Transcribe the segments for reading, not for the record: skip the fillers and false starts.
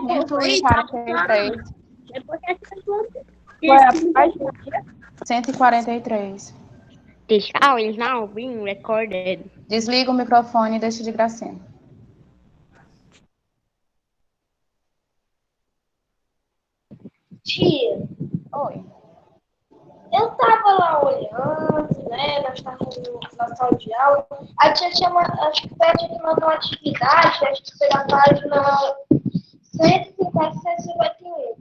143. Qual é a página? 143. This call is now being recorded. Desliga o microfone e deixa de gracinha. Tia, Oi. eu tava lá olhando, né? Nós estávamos na sala de aula. A tia acho que foi a tia que mandou uma atividade, acho que foi na página 150, 151.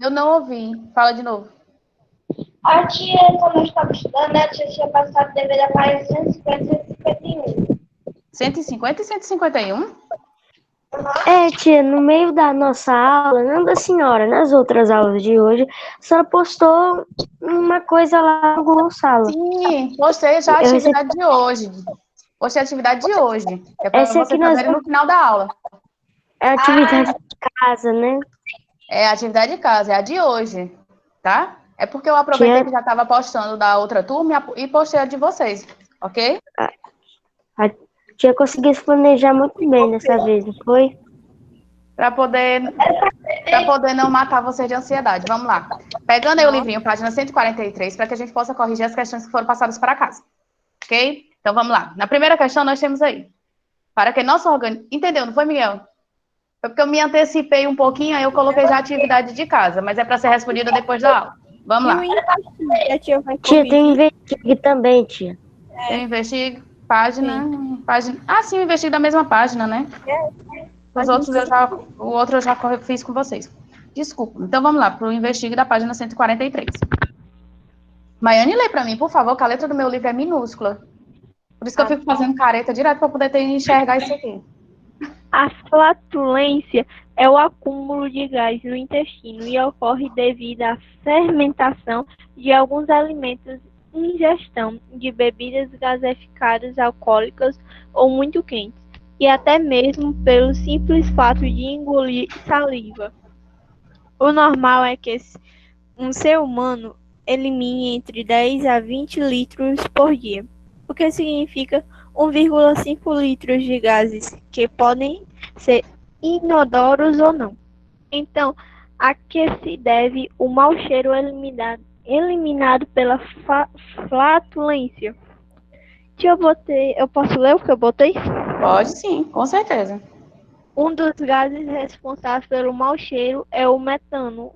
Eu não ouvi. Fala de novo. A tia, quando eu estava estudando, né, a tia tinha passado o dever da página 150, 151. 150 e 151? É, tia, no meio da nossa aula, não da senhora, nas outras aulas de hoje, a senhora postou uma coisa lá no Google Sala. Sim, postei já a atividade de hoje. Postei a atividade de hoje. É para Essa vocês fazerem no final da aula. É a atividade de casa, né? É a atividade de casa, é a de hoje, tá? É porque eu aproveitei que já estava postando da outra turma e postei a de vocês, ok? A tia conseguiu se planejar muito bem dessa vez, não foi? Para poder não matar vocês de ansiedade. Vamos lá. Pegando aí o livrinho, página 143, para que a gente possa corrigir as questões que foram passadas para casa. Ok? Então, vamos lá. Na primeira questão, nós temos aí. Para que nosso organismo... Entendeu, não foi, Miguel? Foi porque eu me antecipei um pouquinho, aí eu coloquei já a atividade de casa, mas é para ser respondida depois da aula. Vamos lá. Tia, tem um investigue também, tia. Tem um investigue, página... Ah, sim, o investigue da mesma página, né? Os outros o outro eu já fiz com vocês. Desculpa. Então, vamos lá, para o investigue da página 143. Maiane, lê para mim, por favor, que a letra do meu livro é minúscula. Por isso que eu fico fazendo careta direto para poder enxergar isso aqui. A flatulência é o acúmulo de gás no intestino e ocorre devido à fermentação de alguns alimentos, ingestão de bebidas gaseificadas, alcoólicas ou muito quentes, e até mesmo pelo simples fato de engolir saliva. O normal é que um ser humano elimine entre 10 a 20 litros por dia, o que significa 1,5 litros de gases que podem ser inodoros ou não. Então, a que se deve o mau cheiro eliminado pela flatulência? Eu posso ler o que eu botei? Pode sim, com certeza. Um dos gases responsáveis pelo mau cheiro é o metano,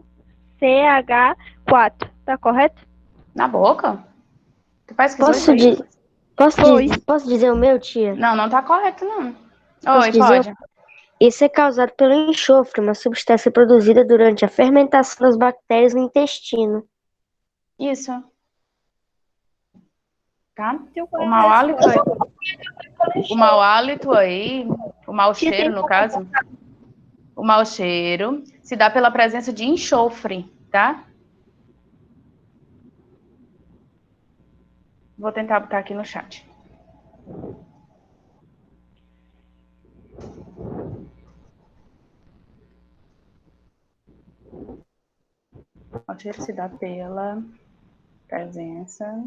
CH4. Tá correto? Na boca? Tu faz que Posso dizer o meu, tia? Não, não tá correto, não. Oi, pode. Isso é causado pelo enxofre, uma substância produzida durante a fermentação das bactérias no intestino. Isso. Tá? O mau hálito aí, o mau cheiro, no caso, o mau cheiro se dá pela presença de enxofre, tá? Vou tentar botar aqui no chat. O cheiro se dá pela presença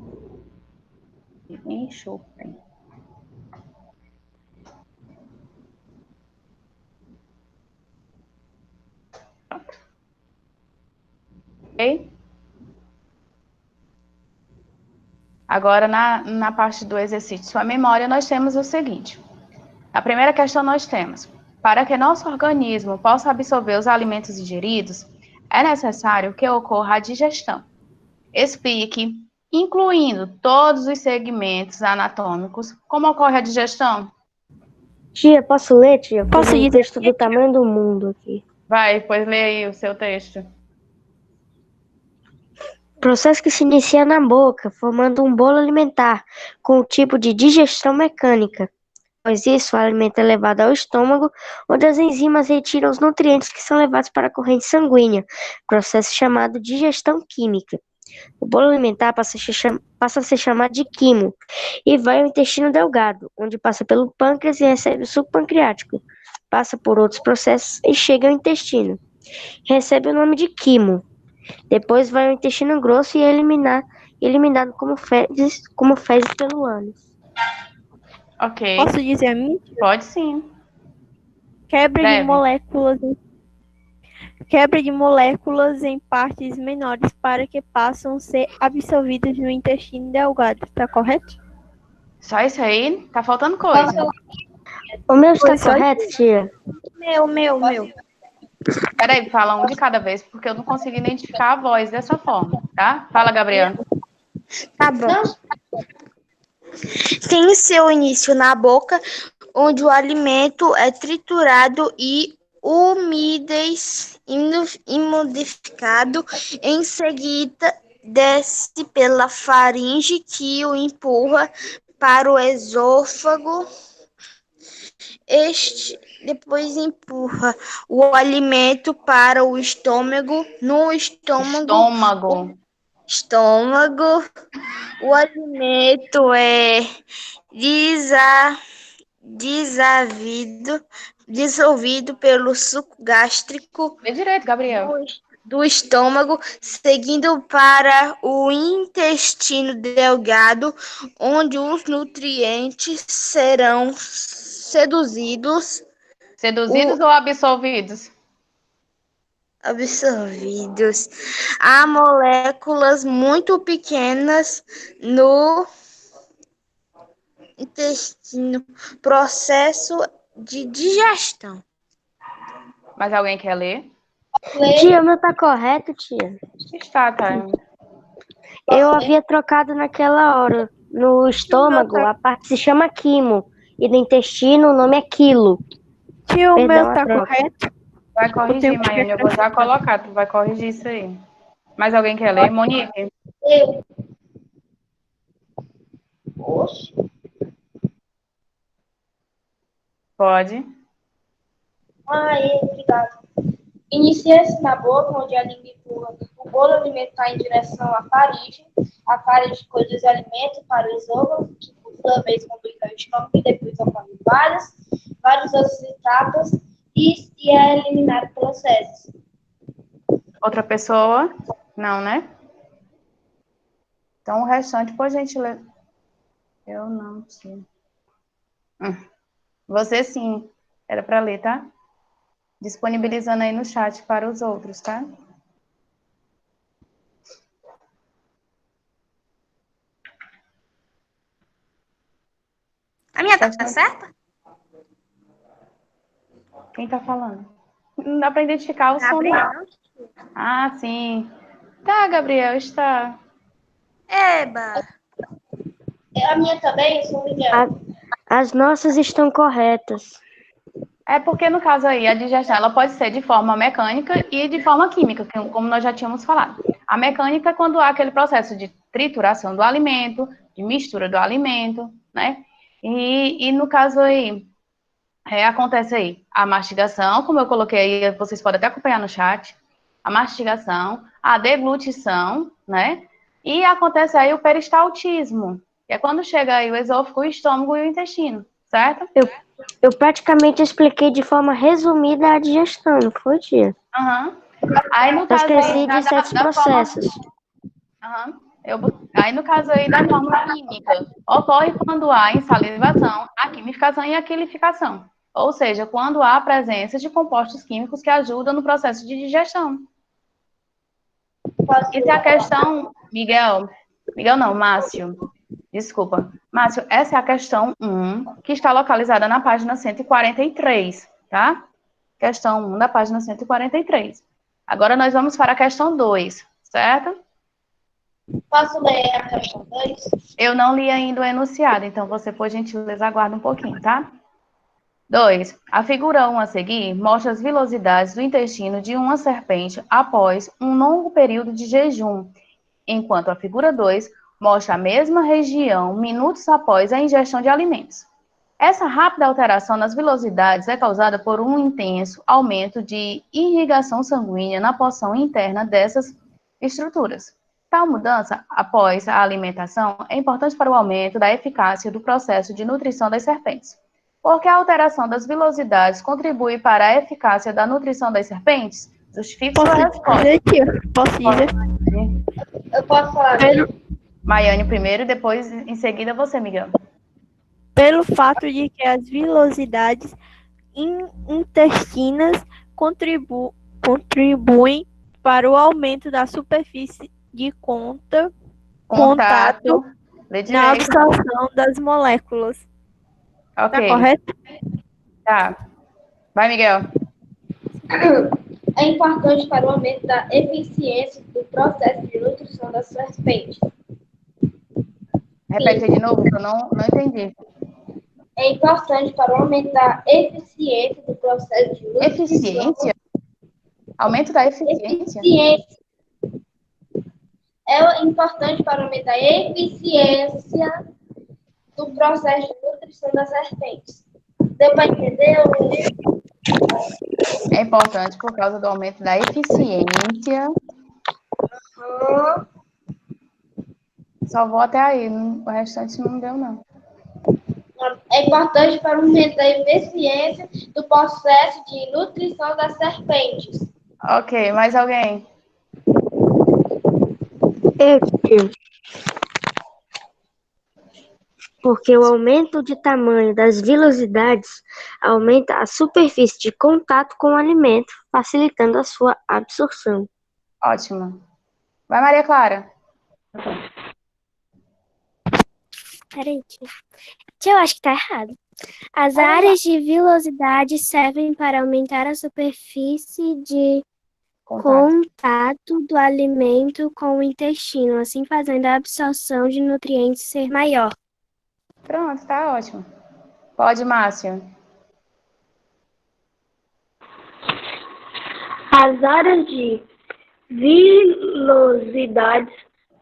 de enxofre. Ok? Agora, na parte do exercício, a memória, nós temos o seguinte. A primeira questão nós temos: para que nosso organismo possa absorver os alimentos ingeridos, é necessário que ocorra a digestão. Explique, incluindo todos os segmentos anatômicos, como ocorre a digestão. Tia, posso ler, tia? Posso ler o texto do tamanho do mundo aqui. Vai, pois lê aí o seu texto. Processo que se inicia na boca, formando um bolo alimentar, com o tipo de digestão mecânica. Após isso, o alimento é levado ao estômago, onde as enzimas retiram os nutrientes que são levados para a corrente sanguínea, processo chamado digestão química. O bolo alimentar passa a ser chamado de quimo, e vai ao intestino delgado, onde passa pelo pâncreas e recebe o suco pancreático, passa por outros processos e chega ao intestino. Recebe o nome de quimo. Depois vai ao intestino grosso e é eliminado como fezes pelo ânus. Ok. Posso dizer a mim? Pode sim. Quebra de Deve. moléculas em partes menores para que possam ser absorvidas no intestino delgado. Tá correto? Só isso aí? Tá faltando coisa. O meu está correto, tia? Meu. Peraí, fala um de cada vez, porque eu não consigo identificar a voz dessa forma, tá? Fala, Gabriel. Tá bom. Tem seu início na boca, onde o alimento é triturado e umidificado. Em seguida, desce pela faringe, que o empurra para o esôfago. Este depois empurra o alimento para o estômago. No estômago, o alimento é dissolvido pelo suco gástrico Vê direito, Gabriel. do estômago, seguindo para o intestino delgado, onde os nutrientes serão seduzidos, Seduzidos ou absorvidos? absorvidos. Há moléculas muito pequenas no intestino, processo de digestão. Mas alguém quer ler? Tia, o meu tá correto, tia? Está, tá. Eu havia trocado naquela hora. No estômago, a parte se chama quimo. E no intestino, o nome é quilo. Tio, o Perdão, meu a tá troca. correto? Vai corrigir, tenho que Maiane. Eu vou já colocar. Tu vai corrigir isso aí. Mais alguém quer ler? Monique? Pode. Obrigado. Inicia-se na boca, onde a língua empurra o bolo alimentar em direção à faringe conduz os alimentos para o esôfago, que por sua vez conduz ao estômago e depois ocorrem várias outras etapas e é eliminado pelas fezes. Outra pessoa? Não, né? Então, o restante, por gentileza. Eu não sei. Você sim. Era para ler, tá? Disponibilizando aí no chat para os outros, tá? A minha tá certa? Quem tá falando? Não dá para identificar o som, não. Ah, sim. Tá, Gabriel, está. Eba! A minha também, São Miguel. As nossas estão corretas. É porque, no caso aí, a digestão ela pode ser de forma mecânica e de forma química, como nós já tínhamos falado. A mecânica é quando há aquele processo de trituração do alimento, de mistura do alimento, né? E no caso aí, acontece aí a mastigação, como eu coloquei aí, vocês podem até acompanhar no chat, a mastigação, a deglutição, né? E acontece aí o peristaltismo, que é quando chega aí o esôfago, o estômago e o intestino, certo? Eu praticamente expliquei de forma resumida a digestão, não foi, tia? Aham. Aí no Eu caso esqueci aí de certos processos. Aí no caso aí da forma química, ocorre quando há insalivação, a quimificação e a quilificação. Ou seja, quando há a presença de compostos químicos que ajudam no processo de digestão. E tem a questão, Miguel não, Márcio, desculpa. Márcio, essa é a questão 1, que está localizada na página 143, tá? Questão 1 da página 143. Agora nós vamos para a questão 2, certo? Posso ler a questão 2? Eu não li ainda o enunciado, então você, por gentileza, aguarda um pouquinho, tá? 2. A figura 1 a seguir mostra as vilosidades do intestino de uma serpente após um longo período de jejum, enquanto a figura 2 mostra a mesma região minutos após a ingestão de alimentos. Essa rápida alteração nas velocidades é causada por um intenso aumento de irrigação sanguínea na porção interna dessas estruturas. Tal mudança, após a alimentação, é importante para o aumento da eficácia do processo de nutrição das serpentes. Porque a alteração das velocidades contribui para a eficácia da nutrição das serpentes? Justifique sua resposta. Posso dizer? Eu posso falar. Maiane primeiro, depois, em seguida, você, Miguel. Pelo fato de que as velocidades intestinas contribuem para o aumento da superfície de contato Lê na direito. absorção das moléculas. Tá Ok, correto? tá. Vai, Miguel. É importante para o aumento da eficiência do processo de nutrição das serpentes. Repete aí de novo, que eu não entendi. É importante para o aumento da eficiência do processo de nutrição. Eficiência? Aumento da eficiência? Eficiência. É importante para aumentar a eficiência do processo de nutrição das serpentes. Deu para entender? É importante por causa do aumento da eficiência. Só vou até aí, o restante não deu, não. É importante para aumentar a eficiência do processo de nutrição das serpentes. Ok, mais alguém? Tio. Porque o aumento de tamanho das vilosidades aumenta a superfície de contato com o alimento, facilitando a sua absorção. Ótimo. Vai, Maria Clara. Peraí, tio, eu acho que tá errado. As áreas de vilosidade servem para aumentar a superfície de contato do alimento com o intestino, assim fazendo a absorção de nutrientes ser maior. Pronto, tá ótimo. Pode, Márcia. As áreas de vilosidade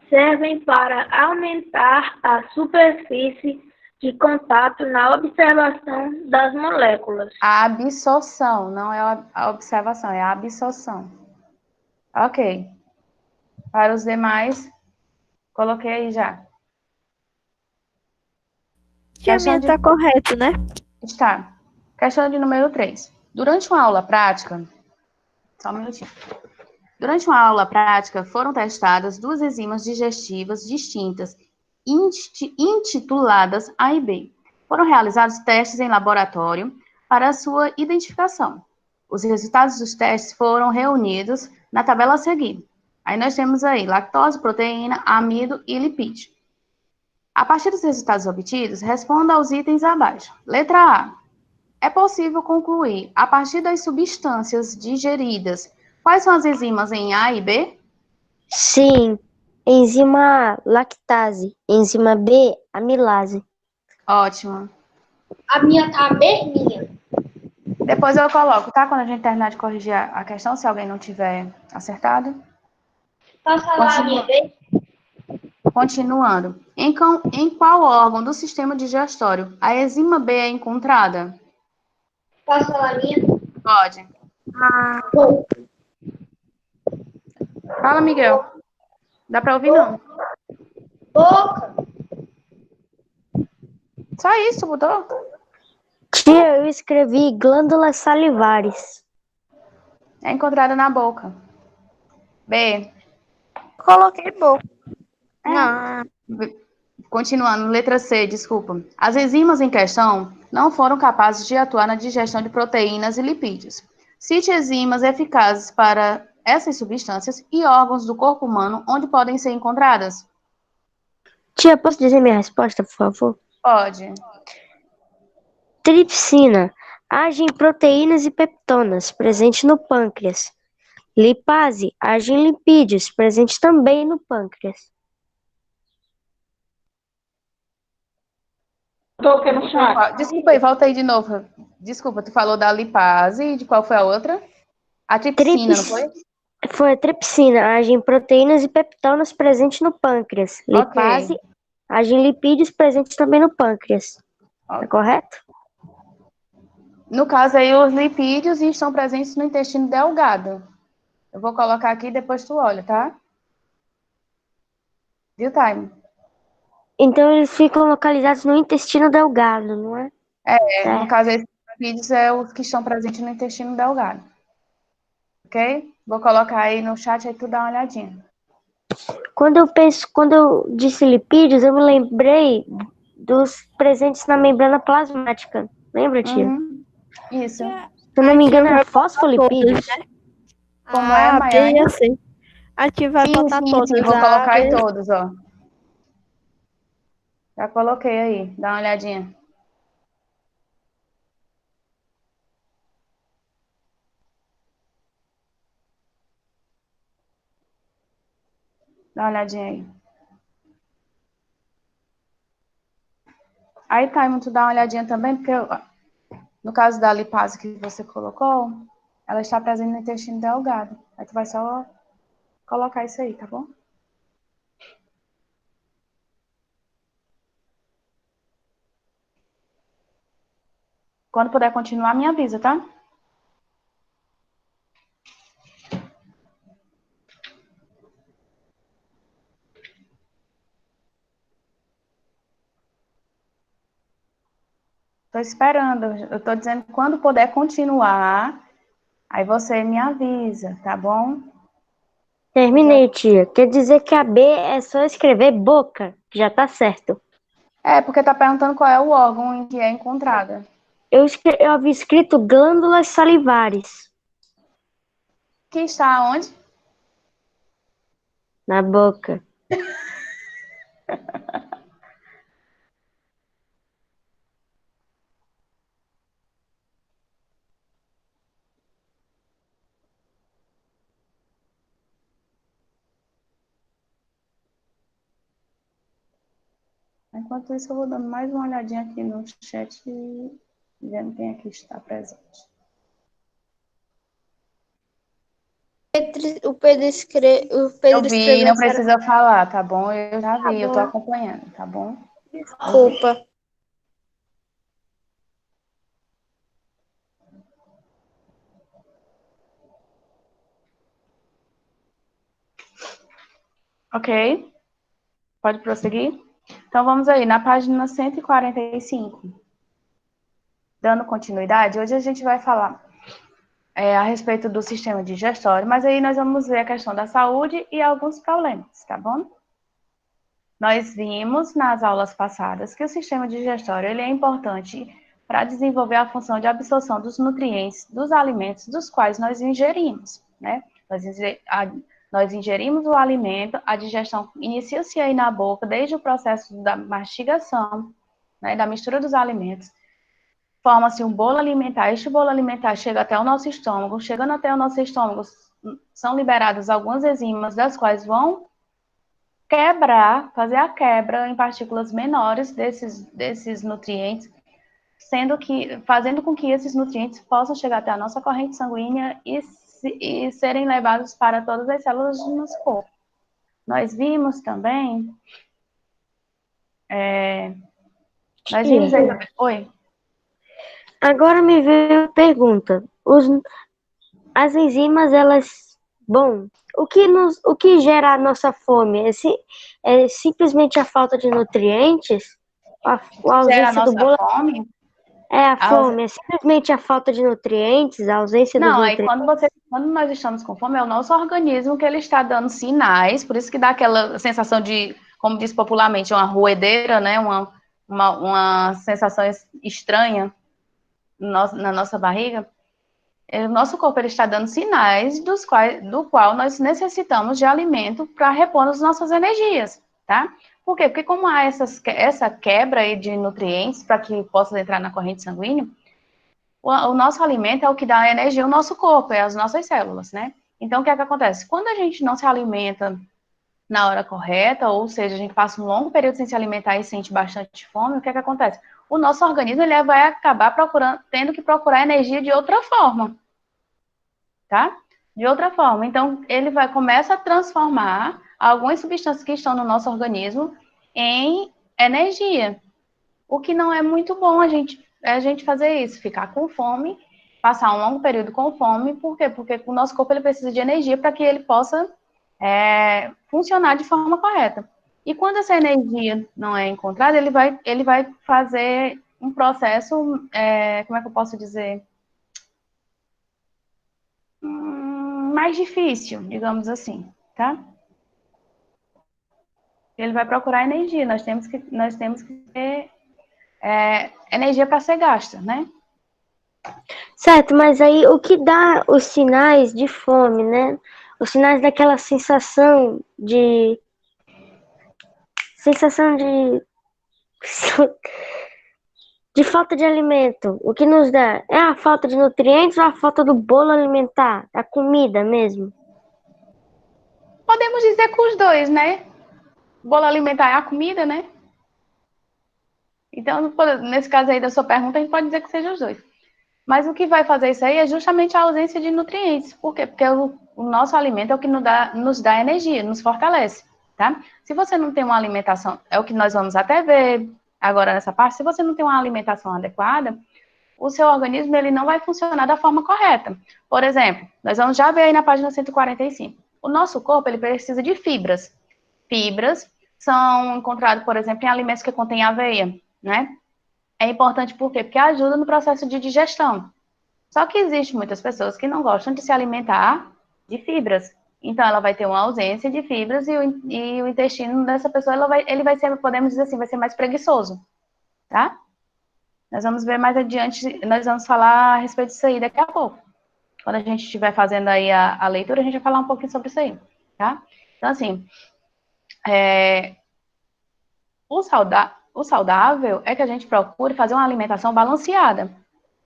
servem para aumentar a superfície de contato na observação das moléculas. A absorção, não é a observação, é a absorção. Ok. Para os demais, coloquei aí já. A minha tá correto, né? Está. Questão de número 3. Durante uma aula prática, só um minutinho. Durante uma aula prática, foram testadas duas enzimas digestivas distintas, intituladas A e B. Foram realizados testes em laboratório para sua identificação. Os resultados dos testes foram reunidos na tabela a seguir. Aí nós temos aí lactose, proteína, amido e lipídio. A partir dos resultados obtidos, responda aos itens abaixo. Letra A. É possível concluir, a partir das substâncias digeridas, quais são as enzimas em A e B? Sim, enzima A, lactase. Enzima B, amilase. Ótimo. A minha tá minha. Depois eu coloco, tá? Quando a gente terminar de corrigir a questão, se alguém não tiver acertado. Posso falar a minha vez? Continuando. Em qual órgão do sistema digestório a enzima B é encontrada? Posso falar a minha? Pode. Fala, Miguel. Dá pra ouvir, não? Boca. Só isso, mudou? Tia, eu escrevi glândulas salivares. É encontrada na boca. B. Coloquei boca. Continuando, letra C, desculpa. As enzimas em questão não foram capazes de atuar na digestão de proteínas e lipídios. Cite enzimas eficazes para essas substâncias e órgãos do corpo humano onde podem ser encontradas. Tia, posso dizer minha resposta, por favor? Pode. Tripsina age em proteínas e peptonas, presente no pâncreas. Lipase age em lipídios, presente também no pâncreas. Desculpa aí, volta aí de novo. Desculpa, tu falou da lipase e de qual foi a outra? A tripsina, não foi? Foi a tripsina, age em proteínas e peptonas, presente no pâncreas. Lipase age em lipídios, presente também no pâncreas. Tá correto? No caso aí, os lipídios estão presentes no intestino delgado. Eu vou colocar aqui e depois tu olha, tá? Viu, Time? Então eles ficam localizados no intestino delgado, não é? No caso, esses lipídios é os que estão presentes no intestino delgado. Ok? Vou colocar aí no chat, aí tu dá uma olhadinha. Quando eu disse lipídios, eu me lembrei dos presentes na membrana plasmática. Lembra, tia? Isso. Se eu não me Aqui engano, vai é fosfolipídio. todos, né? Como é, A, B e Maiane? a C. Aqui vai Sim, botar sim, todos. sim, vou A, colocar aí B, todos, ó. Já coloquei aí, dá uma olhadinha. Dá uma olhadinha aí. Aí, Taimo, tu dá uma olhadinha também, porque no caso da lipase que você colocou, ela está presente no intestino delgado. Aí tu vai só colocar isso aí, tá bom? Quando puder continuar, me avisa, tá? Tô esperando. Eu tô dizendo que quando puder continuar, aí você me avisa, tá bom? Terminei, tia. Quer dizer que a B é só escrever boca, que já tá certo. É, porque tá perguntando qual é o órgão em que é encontrada. Eu havia escrito glândulas salivares Que está onde? na boca. Enquanto isso, eu vou dando mais uma olhadinha aqui no chat, vendo quem aqui está presente. O Pedro, Eu vi, escreveu não que era precisa falar, tá bom? Eu já vi, eu tô bom. acompanhando, tá bom? Desculpa. Ok? Pode prosseguir? Então, vamos aí, na página 145. Dando continuidade, hoje a gente vai falar a respeito do sistema digestório, mas aí nós vamos ver a questão da saúde e alguns problemas, tá bom? Nós vimos nas aulas passadas que o sistema digestório ele é importante para desenvolver a função de absorção dos nutrientes dos alimentos dos quais nós ingerimos, né? Nós ingerimos o alimento, a digestão inicia-se aí na boca, desde o processo da mastigação, né, da mistura dos alimentos, forma-se um bolo alimentar, este bolo alimentar chega até o nosso estômago, chegando até o nosso estômago, são liberadas algumas enzimas, das quais vão fazer a quebra em partículas menores desses nutrientes, fazendo com que esses nutrientes possam chegar até a nossa corrente sanguínea e serem levados para todas as células do nosso corpo. Nós vimos também, Oi? Agora me veio a pergunta. As enzimas, bom, o que gera a nossa fome? É simplesmente a falta de nutrientes? A Gera a ausência do nossa bolo fome? é a fome? É simplesmente a falta de nutrientes, a ausência dos Não, aí nutrientes? quando nós estamos com fome, é o nosso organismo que ele está dando sinais, por isso que dá aquela sensação de, como diz popularmente, uma roedeira, né? Uma sensação estranha na nossa barriga. O nosso corpo ele está dando sinais do qual nós necessitamos de alimento para repor as nossas energias, tá? Por quê? Porque como há essa quebra aí de nutrientes para que possa entrar na corrente sanguínea, o nosso alimento é o que dá energia ao nosso corpo, é as nossas células, né? Então, o que é que acontece? Quando a gente não se alimenta na hora correta, ou seja, a gente passa um longo período sem se alimentar e sente bastante fome, o que é que acontece? O nosso organismo ele vai acabar tendo que procurar energia de outra forma, tá? De outra forma. Então, começa a transformar algumas substâncias que estão no nosso organismo em energia. O que não é muito bom a gente fazer isso, ficar com fome, passar um longo período com fome, por quê? Porque o nosso corpo ele precisa de energia para que ele possa funcionar de forma correta. E quando essa energia não é encontrada, ele vai fazer um processo, como é que eu posso dizer? Mais difícil, digamos assim, tá? Ele vai procurar energia, nós temos que ter energia para ser gasta, né? Certo, mas aí o que dá os sinais de fome, né? Os sinais daquela sensação de falta de alimento. O que nos dá é a falta de nutrientes ou a falta do bolo alimentar, da comida mesmo? Podemos dizer que os dois, né? O bolo alimentar é a comida, né? Então, nesse caso aí da sua pergunta, a gente pode dizer que seja os dois. Mas o que vai fazer isso aí é justamente a ausência de nutrientes. Por quê? Porque o nosso alimento é o que nos dá energia, nos fortalece, tá? Se você não tem uma alimentação, é o que nós vamos até ver agora nessa parte, se você não tem uma alimentação adequada, o seu organismo ele não vai funcionar da forma correta. Por exemplo, nós vamos já ver aí na página 145. O nosso corpo ele precisa de fibras. Fibras são encontradas, por exemplo, em alimentos que contêm aveia, né? É importante por quê? Porque ajuda no processo de digestão. Só que existe muitas pessoas que não gostam de se alimentar de fibras. Então, ela vai ter uma ausência de fibras e o intestino dessa pessoa, ele vai ser, podemos dizer assim, vai ser mais preguiçoso, tá? Nós vamos ver mais adiante, nós vamos falar a respeito disso aí daqui a pouco. Quando a gente estiver fazendo aí a leitura, a gente vai falar um pouquinho sobre isso aí, tá? Então, assim, o saudável é que a gente procure fazer uma alimentação balanceada.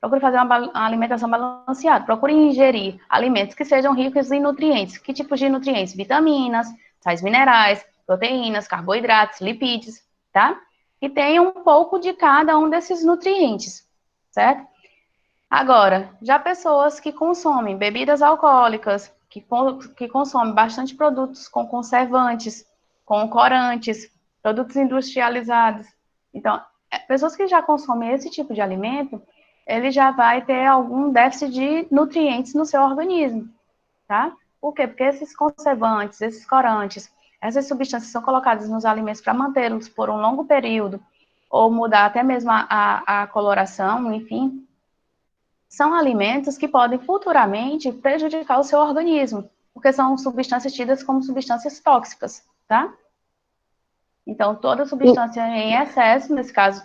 Procure fazer uma alimentação balanceada. Procure ingerir alimentos que sejam ricos em nutrientes. Que tipos de nutrientes? Vitaminas, sais minerais, proteínas, carboidratos, lipídios, tá? E tenha um pouco de cada um desses nutrientes, certo? Agora, já pessoas que consomem bebidas alcoólicas, que consomem bastante produtos com conservantes, com corantes, produtos industrializados. Então, pessoas que já consomem esse tipo de alimento, ele já vai ter algum déficit de nutrientes no seu organismo, tá? Por quê? Porque esses conservantes, esses corantes, essas substâncias são colocadas nos alimentos para mantê-los por um longo período, ou mudar até mesmo a coloração, enfim, são alimentos que podem futuramente prejudicar o seu organismo, porque são substâncias tidas como substâncias tóxicas, tá? Então, toda substância em excesso, nesse caso,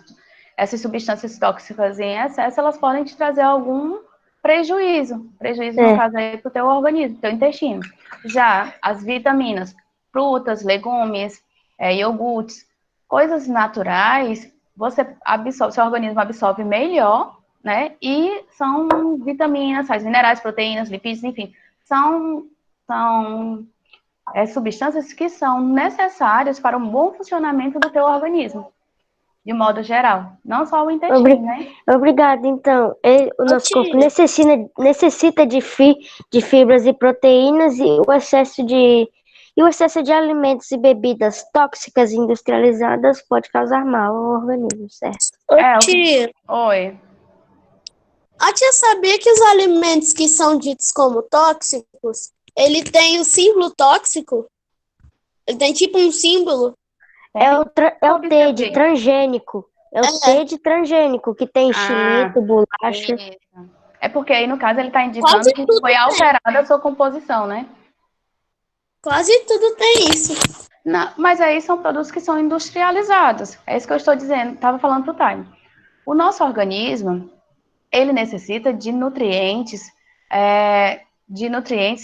essas substâncias tóxicas em excesso, elas podem te trazer algum prejuízo no caso aí para o teu organismo, teu intestino. Já as vitaminas, frutas, legumes, iogurtes, coisas naturais, você absorve, seu organismo absorve melhor, né? E são vitaminas, sais minerais, proteínas, lipídios, enfim, são substâncias que são necessárias para um bom funcionamento do teu organismo, de modo geral, não só o intestino, né? Obrigada. Então, o nosso corpo necessita de fibras e proteínas e o excesso de alimentos e bebidas tóxicas e industrializadas pode causar mal ao organismo, certo? Tia, Oi. a tia sabia que os alimentos que são ditos como tóxicos, ele tem o símbolo tóxico? Ele tem tipo um símbolo? É o T de transgênico. É o T de transgênico, que tem xilito, bolacha. Isso. É porque aí, no caso, ele está indicando que foi alterada a sua composição, né? Quase tudo tem isso. Não, mas aí são produtos que são industrializados. É isso que eu estou dizendo, estava falando para o Time. O nosso organismo, ele necessita de nutrientes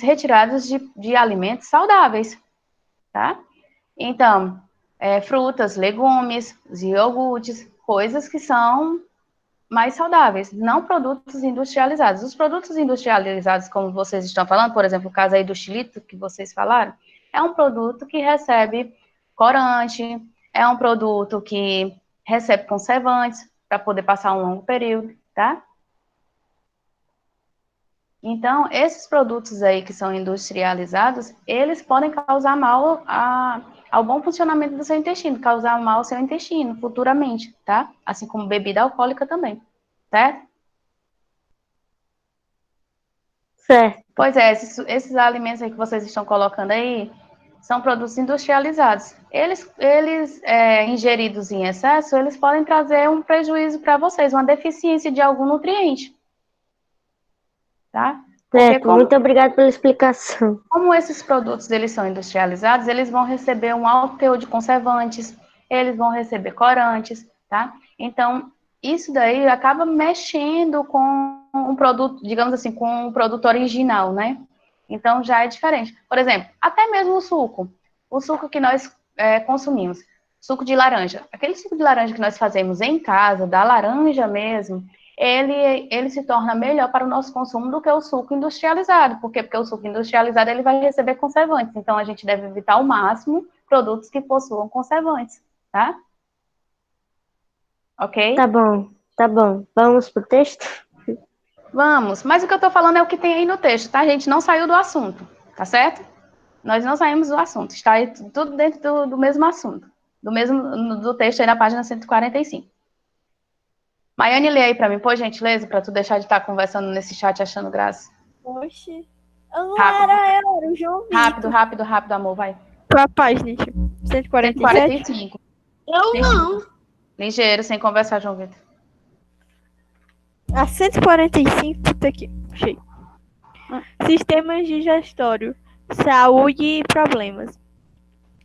retirados de alimentos saudáveis, tá? Então, frutas, legumes, iogurtes, coisas que são mais saudáveis, não produtos industrializados. Os produtos industrializados, como vocês estão falando, por exemplo, o caso aí do xilito que vocês falaram, é um produto que recebe corante, é um produto que recebe conservantes para poder passar um longo período, tá? Então, esses produtos aí que são industrializados, eles podem causar mal ao bom funcionamento do seu intestino, causar mal ao seu intestino futuramente, tá? Assim como bebida alcoólica também, certo? Certo. Pois é, esses alimentos aí que vocês estão colocando aí são produtos industrializados. Eles ingeridos em excesso, eles podem trazer um prejuízo para vocês, uma deficiência de algum nutriente, tá? Certo, muito obrigada pela explicação. Como esses produtos eles são industrializados, eles vão receber um alto teor de conservantes, eles vão receber corantes, tá? Então, isso daí acaba mexendo com um produto, digamos assim, com um produto original, né? Então já é diferente. Por exemplo, até mesmo o suco que nós consumimos, suco de laranja. Aquele suco de laranja que nós fazemos em casa, da laranja mesmo, ele se torna melhor para o nosso consumo do que o suco industrializado. Por quê? Porque o suco industrializado ele vai receber conservantes. Então a gente deve evitar ao máximo produtos que possuam conservantes, tá? Ok? Tá bom, tá bom. Vamos pro texto? Vamos, mas o que eu tô falando é o que tem aí no texto, tá? A gente não saiu do assunto, tá certo? Nós não saímos do assunto, está aí tudo dentro do mesmo assunto, do texto aí na página 145. Maiane, lê aí pra mim, por gentileza, pra tu deixar de estar conversando nesse chat achando graça. Oxe, eu não Rápido, era o João Vitor. rápido, amor, vai. Qual a página, tipo? 147? 145. Eu não. Ligeiro, sem conversar, João Vitor. A 145, puta aqui, achei. Sistemas digestório, saúde e problemas.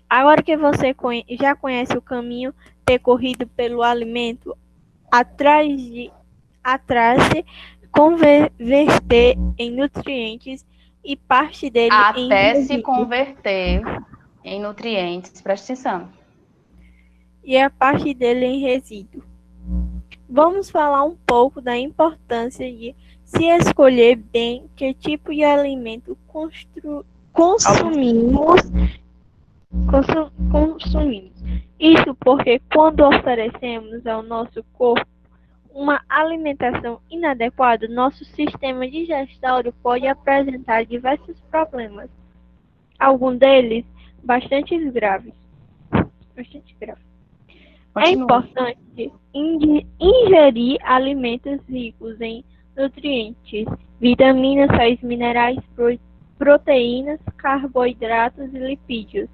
Agora que você já conhece o caminho percorrido pelo alimento, atrás-se converter em nutrientes e parte dele em Até se resíduos. converter em nutrientes, presta atenção. E a parte dele em resíduo. Vamos falar um pouco da importância de se escolher bem que tipo de alimento consumimos. Isso porque quando oferecemos ao nosso corpo uma alimentação inadequada, nosso sistema digestório pode apresentar diversos problemas. Alguns deles bastante graves. É importante ingerir alimentos ricos em nutrientes, vitaminas, sais minerais, proteínas, carboidratos e lipídios,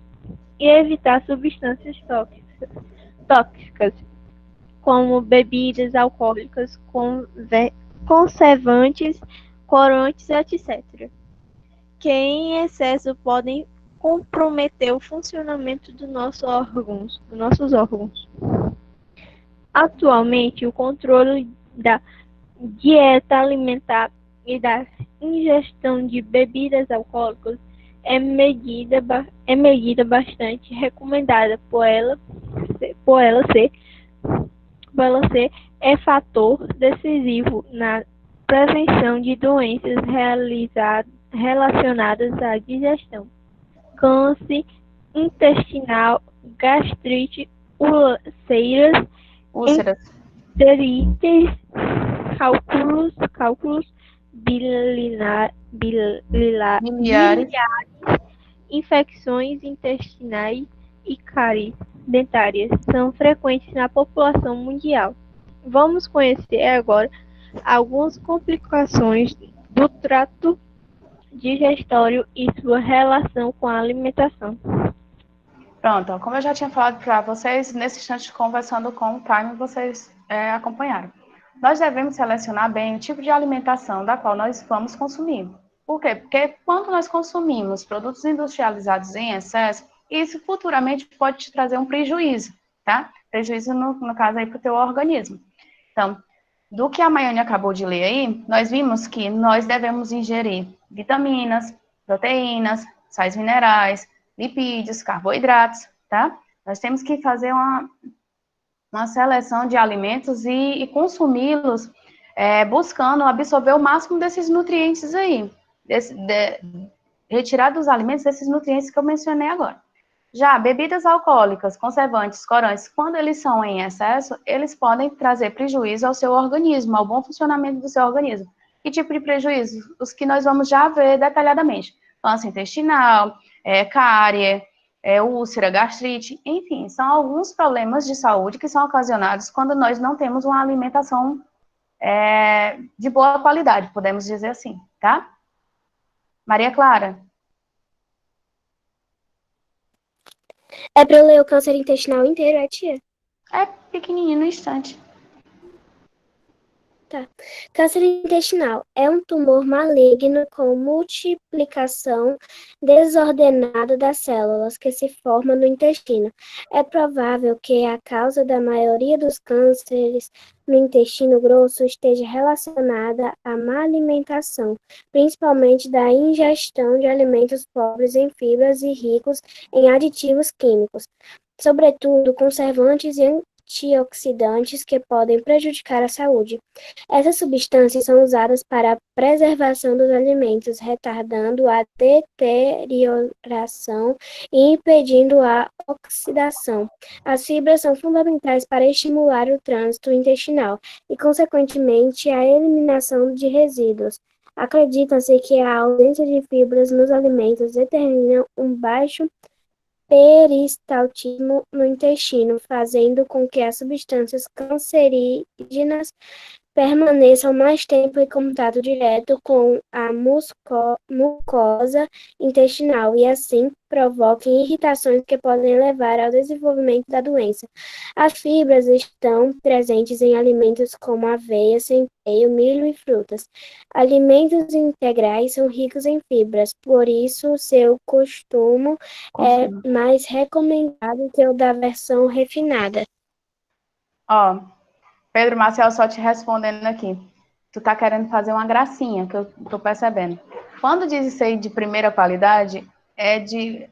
e evitar substâncias tóxicas como bebidas alcoólicas, conservantes, corantes, etc., que em excesso podem comprometer o funcionamento dos nossos órgãos. Atualmente, o controle da dieta alimentar e da ingestão de bebidas alcoólicas é medida bastante recomendada por ela ser fator decisivo na prevenção de doenças relacionadas à digestão, câncer intestinal, gastrite, úlceras, enterites, cálculos biliares, infecções intestinais e cáries dentárias são frequentes na população mundial. Vamos conhecer agora algumas complicações do trato digestório e sua relação com a alimentação. Pronto, como eu já tinha falado para vocês, nesse instante conversando com o Prime, vocês acompanharam. Nós devemos selecionar bem o tipo de alimentação da qual nós vamos consumir. Por quê? Porque quando nós consumimos produtos industrializados em excesso, isso futuramente pode te trazer um prejuízo, tá? Prejuízo, no caso, aí para o teu organismo. Então, do que a Maiane acabou de ler aí, nós vimos que nós devemos ingerir vitaminas, proteínas, sais minerais, lipídios, carboidratos, tá? Nós temos que fazer uma seleção de alimentos e consumi-los buscando absorver o máximo desses nutrientes aí, retirar dos alimentos esses nutrientes que eu mencionei agora. Já bebidas alcoólicas, conservantes, corantes, quando eles são em excesso, eles podem trazer prejuízo ao seu organismo, ao bom funcionamento do seu organismo. Que tipo de prejuízo? Os que nós vamos já ver detalhadamente. Câncer intestinal, cárie, úlcera, gastrite, enfim, são alguns problemas de saúde que são ocasionados quando nós não temos uma alimentação de boa qualidade, podemos dizer assim, tá? Maria Clara? É pra eu ler o câncer intestinal inteiro, tia? É pequenininho no instante. Câncer intestinal é um tumor maligno com multiplicação desordenada das células que se formam no intestino. É provável que a causa da maioria dos cânceres no intestino grosso esteja relacionada à má alimentação, principalmente da ingestão de alimentos pobres em fibras e ricos em aditivos químicos, sobretudo conservantes e antioxidantes que podem prejudicar a saúde. Essas substâncias são usadas para a preservação dos alimentos, retardando a deterioração e impedindo a oxidação. As fibras são fundamentais para estimular o trânsito intestinal e, consequentemente, a eliminação de resíduos. Acredita-se que a ausência de fibras nos alimentos determina um baixo peristaltismo no intestino, fazendo com que as substâncias cancerígenas permaneçam mais tempo em contato direto com a mucosa intestinal e, assim, provoquem irritações que podem levar ao desenvolvimento da doença. As fibras estão presentes em alimentos como aveia, centeio, milho e frutas. Alimentos integrais são ricos em fibras, por isso seu consumo é mais recomendado que o da versão refinada. Ó, Pedro Marcel, só te respondendo aqui. Tu tá querendo fazer uma gracinha, que eu tô percebendo. Quando diz isso aí de primeira qualidade,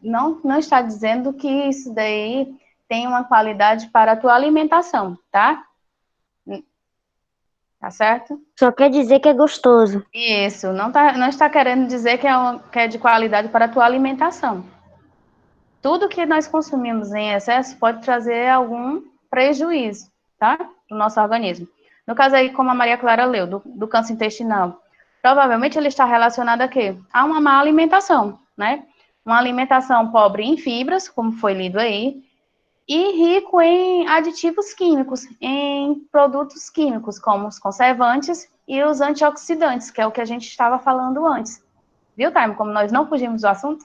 não está dizendo que isso daí tem uma qualidade para a tua alimentação, tá? Tá certo? Só quer dizer que é gostoso. Isso, não está querendo dizer que é de qualidade para a tua alimentação. Tudo que nós consumimos em excesso pode trazer algum prejuízo, tá? Do nosso organismo. No caso aí, como a Maria Clara leu, do câncer intestinal, provavelmente ele está relacionado a quê? A uma má alimentação, né? Uma alimentação pobre em fibras, como foi lido aí, e rico em aditivos químicos, em produtos químicos, como os conservantes e os antioxidantes, que é o que a gente estava falando antes. Viu, Taime? Como nós não fugimos do assunto,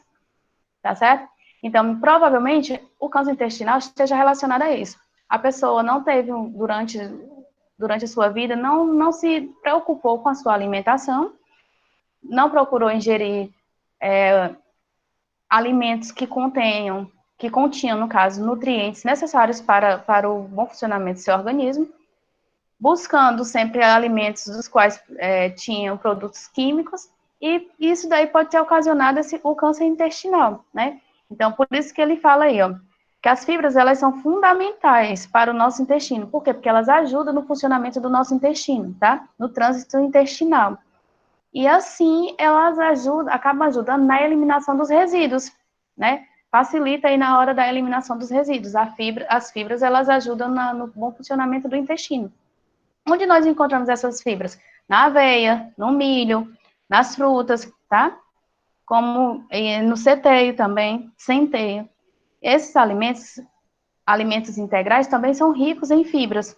tá certo? Então, provavelmente, o câncer intestinal esteja relacionado a isso. A pessoa não teve, durante a sua vida, não se preocupou com a sua alimentação, não procurou ingerir alimentos que continham, no caso, nutrientes necessários para o bom funcionamento do seu organismo, buscando sempre alimentos dos quais tinham produtos químicos, e isso daí pode ter ocasionado o câncer intestinal, né? Então, por isso que ele fala aí, ó, que as fibras, elas são fundamentais para o nosso intestino. Por quê? Porque elas ajudam no funcionamento do nosso intestino, tá? No trânsito intestinal. E assim, elas acabam ajudando na eliminação dos resíduos, né? Facilita aí na hora da eliminação dos resíduos. As fibras, elas ajudam no bom funcionamento do intestino. Onde nós encontramos essas fibras? Na aveia, no milho, nas frutas, tá? Como no centeio também, centeio. Esses alimentos integrais, também são ricos em fibras,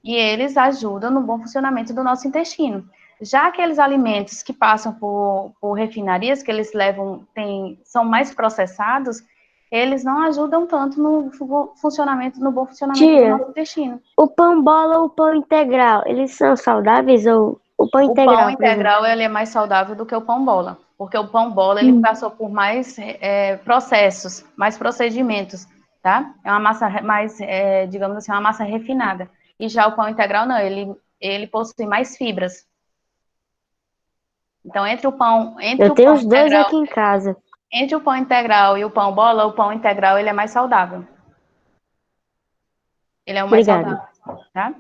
e eles ajudam no bom funcionamento do nosso intestino. Já aqueles alimentos que passam por refinarias, que eles são mais processados, eles não ajudam tanto no bom funcionamento do nosso intestino. O pão bola ou o pão integral, eles são saudáveis ou o pão O integral? pão integral, ele é mais saudável do que o pão bola, porque o pão bola, ele passou por mais processos, mais procedimentos, tá? É uma massa mais, digamos assim, uma massa refinada. E já o pão integral, não, ele possui mais fibras. Então, Eu tenho os dois aqui em casa. Entre o pão integral e o pão bola, o pão integral, ele é mais saudável. Ele é o mais saudável, tá?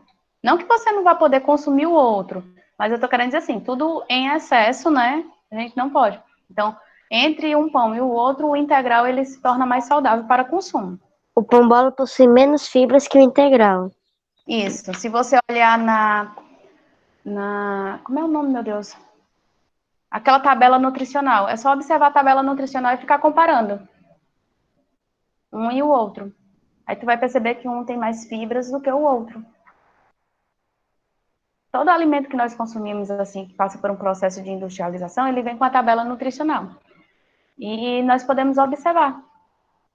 Não que você não vá poder consumir o outro, mas eu tô querendo dizer assim, tudo em excesso, né? A gente não pode. Então, entre um pão e o outro, o integral, ele se torna mais saudável para consumo. O pão bola possui menos fibras que o integral. Isso. Se você olhar como é o nome, meu Deus? Aquela tabela nutricional. É só observar a tabela nutricional e ficar comparando um e o outro. Aí tu vai perceber que um tem mais fibras do que o outro. Todo alimento que nós consumimos, assim, que passa por um processo de industrialização, ele vem com a tabela nutricional. E nós podemos observar,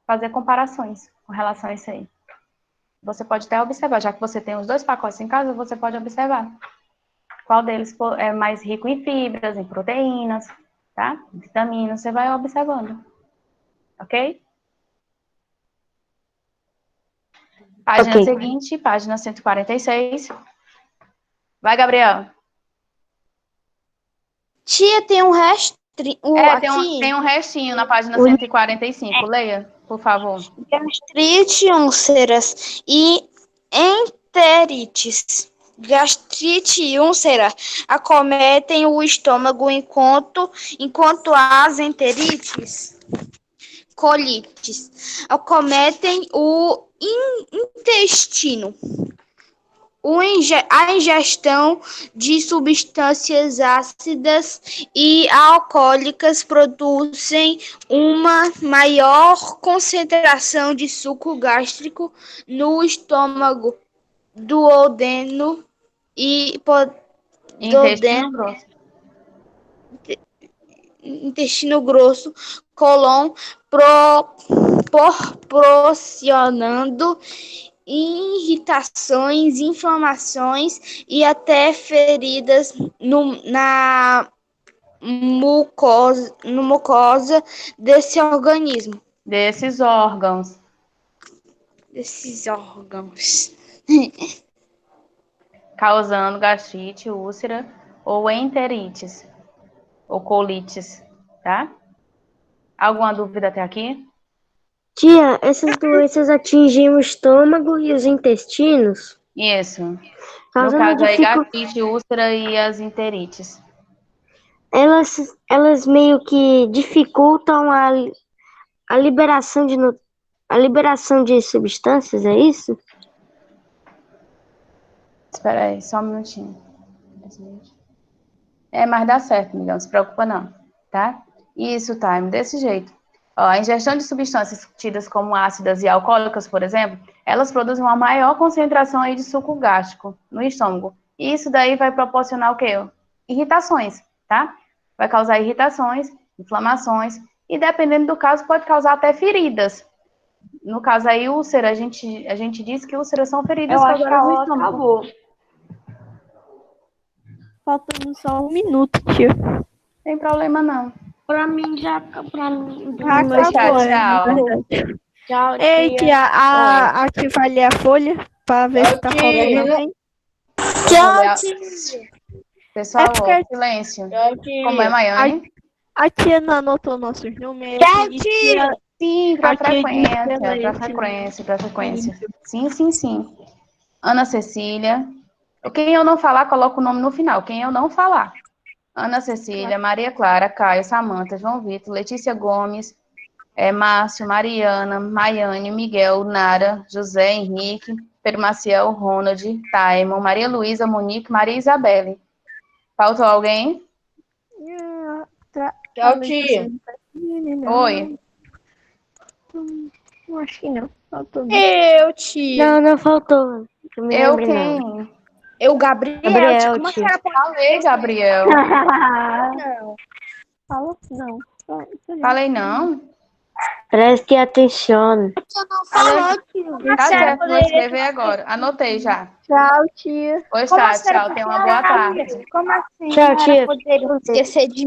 fazer comparações com relação a isso aí. Você pode até observar, já que você tem os 2 pacotes em casa, você pode observar. qual deles é mais rico em fibras, em proteínas, tá? Vitaminas, você vai observando. Ok? Página Ok. seguinte, página 146. Vai, Gabriel. Tia, tem um resto. Tem um restinho na página 145. Leia, por favor. Gastrite, úlceras e enterites. Gastrite e úlcera acometem o estômago enquanto as enterites, colites, acometem o intestino. A ingestão de substâncias ácidas e alcoólicas produzem uma maior concentração de suco gástrico no estômago, duodeno e Intestino grosso. intestino grosso, cólon, proporcionando irritações, inflamações e até feridas na mucosa desse organismo. Desses órgãos. Causando gastrite, úlcera ou enterites. Ou colites, tá? Alguma dúvida até aqui? Tia, essas doenças atingem o estômago e os intestinos, Isso. No causando caso aí, dificuldade. gastrite, úlcera e as enterites. Elas meio que dificultam a liberação de substâncias, é isso? Espera aí, só um minutinho. Mas dá certo, Miguel, não se preocupa não, tá? Isso, Time, desse jeito. Ó, a ingestão de substâncias tidas como ácidas e alcoólicas, por exemplo, elas produzem uma maior concentração aí de suco gástrico no estômago. E isso daí vai proporcionar o quê? Irritações, tá? Vai causar irritações, inflamações, e dependendo do caso, pode causar até feridas. No caso aí, úlcera, a gente diz que úlceras são feridas causadas no estômago. Acabou. Faltando só 1 minuto, tio. Não tem problema não. Pra mim já. Tchau. Tchau, Ei, tia, a tia vai ler a folha pra ver se tá faltando alguém. Tchau, tia. Pessoal, É porque- silêncio. Como é, Maiane? A tia não anotou nossos números. Tchau, e tia. Sim, para Aqui frequência. Sim. Ana Cecília. Quem eu não falar, coloca o nome no final. Quem eu não falar. Ana Cecília, Maria Clara, Caio, Samanta, João Vitor, Letícia Gomes, Márcio, Mariana, Maiane, Miguel, Nara, José Henrique, Pedro Maciel, Ronald, Taimon, Maria Luísa, Monique, Maria Isabelle. Faltou alguém? Tchau, tia. Oi. Acho que não. Faltou. Eu, tia. Não faltou. Eu me Eu lembrei, não. quem? Eu, Gabriel. Gabriel, Como tia. era Falei, Gabriel. não? Fala não. Falei não? Preste atenção. Você não falou, tio. Tá certo, vou escrever agora. Anotei já. Tchau, tia. Pois Como tá, a senhora tchau. Tenha uma boa tarde. Como assim? Tchau, tia. Poderia esquecer de